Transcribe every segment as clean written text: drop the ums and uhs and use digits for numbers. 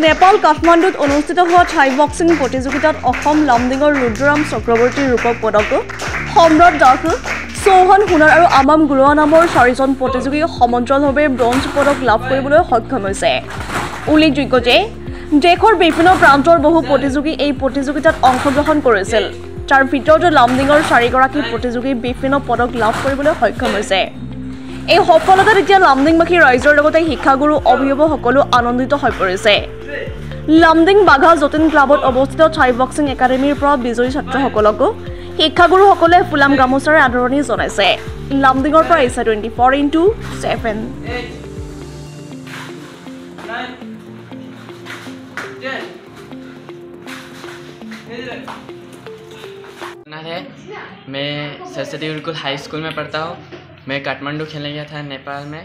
নেপাল কাঠমাণ্ডুত অনুষ্ঠিত হোৱা Thai boxing প্ৰতিযোগিতাত অসম লামডিঙৰ ৰুদ্ৰৰাম চক্ৰৱৰ্তীৰ ৰূপক পদক, সম্ৰাট দাস, চৌহান সোণাৰ আৰু আমাম গুৰুৱা নামৰ 4জন প্ৰতিযোগীয়ে সমান্তৰালভাৱে ব্ৰঞ্জ পদক লাভ কৰিবলৈ সক্ষম হৈছে। উল্লেখযোগ্য যে দেশৰ বিভিন্ন প্ৰান্তৰ বহু প্ৰতিযোগী এই প্ৰতিযোগিতাত অংশগ্ৰহণ কৰিছিল। তাৰ ভিতৰত লামডিঙৰ 4গৰাকী প্ৰতিযোগী বিভিন্ন পদক লাভ কৰিবলৈ সক্ষম হৈছে। এই সফলতাত এতিয়া লামডিংবাসী ৰাইজৰ লগতে শিক্ষাগুৰু অভিভাৱকসকলো আনন্দিত হৈ পৰিছে। লামডিং বাঘা যতীন ক্লাবত অৱস্থিত থাই বক্সিং একাডেমীৰ পৰা বিজয়ী ছাত্ৰসকলকো শিক্ষাগুৰুসকলে ফুলাম গামোচাৰে আদৰণি জনাইছে। লামডিঙৰ পৰা এছা 24x7। मैं सरस्वती गुरुकुल हाई स्कूल में पढ़ता हूँ। मैं काठमांडू खेलने गया था नेपाल में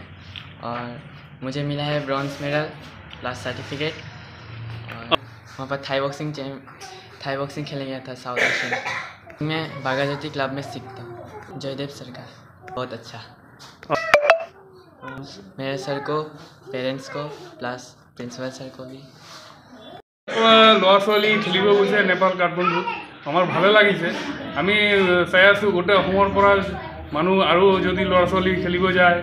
और मुझे मिला है ब्रॉन्ज मेडल प्लस सर्टिफिकेट। और वहाँ पर थाई बॉक्सिंग खेलने गया था साउथ एशियन। मैं बागाज्योति क्लब में सीखता हूँ। जयदेव सर का बहुत अच्छा। मेरे सर को, पेरेंट्स को प्लस प्रिंसिपल सर को भी। ল'ৰা ছোৱালী খেলিব গৈছে নেপাল কাঠমাণ্ডুত, আমাৰ ভালে লাগিছে। আমি চাই আছোঁ গোটেই অসমৰ পৰা মানুহ আৰু যদি ল'ৰা ছোৱালী খেলিব যায়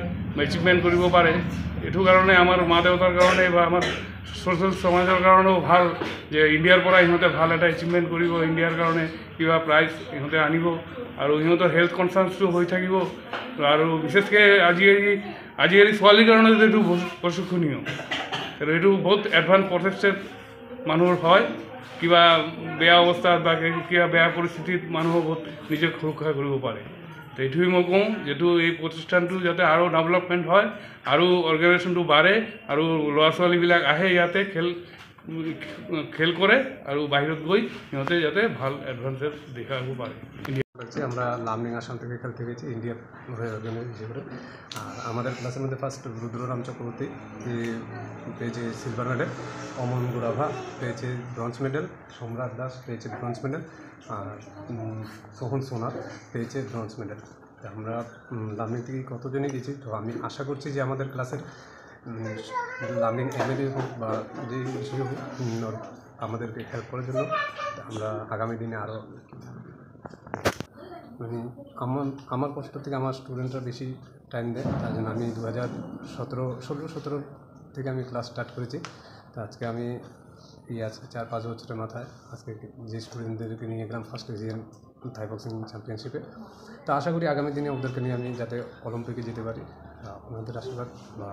এচিভমেণ্ট কৰিব পাৰে, এইটো কাৰণে আমাৰ মা দেউতাৰ কাৰণে বা আমাৰ ছ'চিয়েল সমাজৰ কাৰণেও ভাল যে ইণ্ডিয়াৰ পৰা ইহঁতে ভাল এটা এচিভমেণ্ট কৰিব, ইণ্ডিয়াৰ কাৰণে কিবা প্ৰাইজ ইহঁতে আনিব আৰু ইহঁতৰ হেল্থ কনচাৰ্নছটো হৈ থাকিব। আৰু বিশেষকৈ আজিকালি ছোৱালীৰ কাৰণে এইটো প্ৰশিক্ষণীয়, এইটো বহুত এডভান্স প্ৰচেষ্টেড মানুহৰ হয়। কিবা বেয়া অৱস্থাত বা কিবা বেয়া পৰিস্থিতিত মানুহ বহুত নিজে সুৰক্ষা কৰিব পাৰে। তো এইটোৱে মই কওঁ যিটো এই প্ৰতিষ্ঠানটো যাতে আৰু ডেভেলপমেণ্ট হয় আৰু অৰ্গেনাইজেশ্যনটো বাঢ়ে আৰু ল'ৰা ছোৱালীবিলাক আহে ইয়াতে খেল করে আর বাহিরত গই সিহঁতে যাতে ভাল অ্যাডভান্টেজ দেখাব পারে। আমরা লামডিং আসাম থেকে খেলতে গেছি ইন্ডিয়ার হয়ে হিসেবে। আর আমাদের ক্লাসের মধ্যে ফার্স্ট রুদ্ররাম চক্রবর্তী পেয়েছে সিলভার মেডেল, অমন গুরাভা পেয়েছে ব্রঞ্জ মেডেল, সম্রাট দাস পেয়েছে ব্রঞ্জ মেডেল, আর সোহন সোনার পেয়েছে ব্রঞ্জ মেডেল। আমরা লামডিং থেকে কতজনই গেছি, তো আমি আশা করছি যে আমাদের ক্লাসের লামডিং এমএলএ হোক বা যে হিসেবে হোক আমাদেরকে হেল্প করার জন্য আমরা আগামী দিনে আরও মানে আমার কষ্ট থেকে আমার স্টুডেন্টরা বেশি টাইম দেয়, তার জন্য আমি 2016-17 থেকে আমি ক্লাস স্টার্ট করেছি। তো আজকে আমি আজকে 4-5 বছরের মাথায় আজকে যে স্টুডেন্টদেরকে নিয়ে গেলাম ফার্স্ট ডিভিশন থাই বক্সিং চ্যাম্পিয়নশিপে। তো আশা করি আগামী দিনে ওদেরকে নিয়ে আমি যাতে অলিম্পিকে যেতে পারি, ওনাদের আশীর্বাদ বা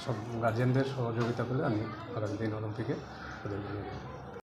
সব গার্জিয়ানদের সহযোগিতা পেলে আমি আগামী দিন অলিম্পিকে ওদের নিয়ে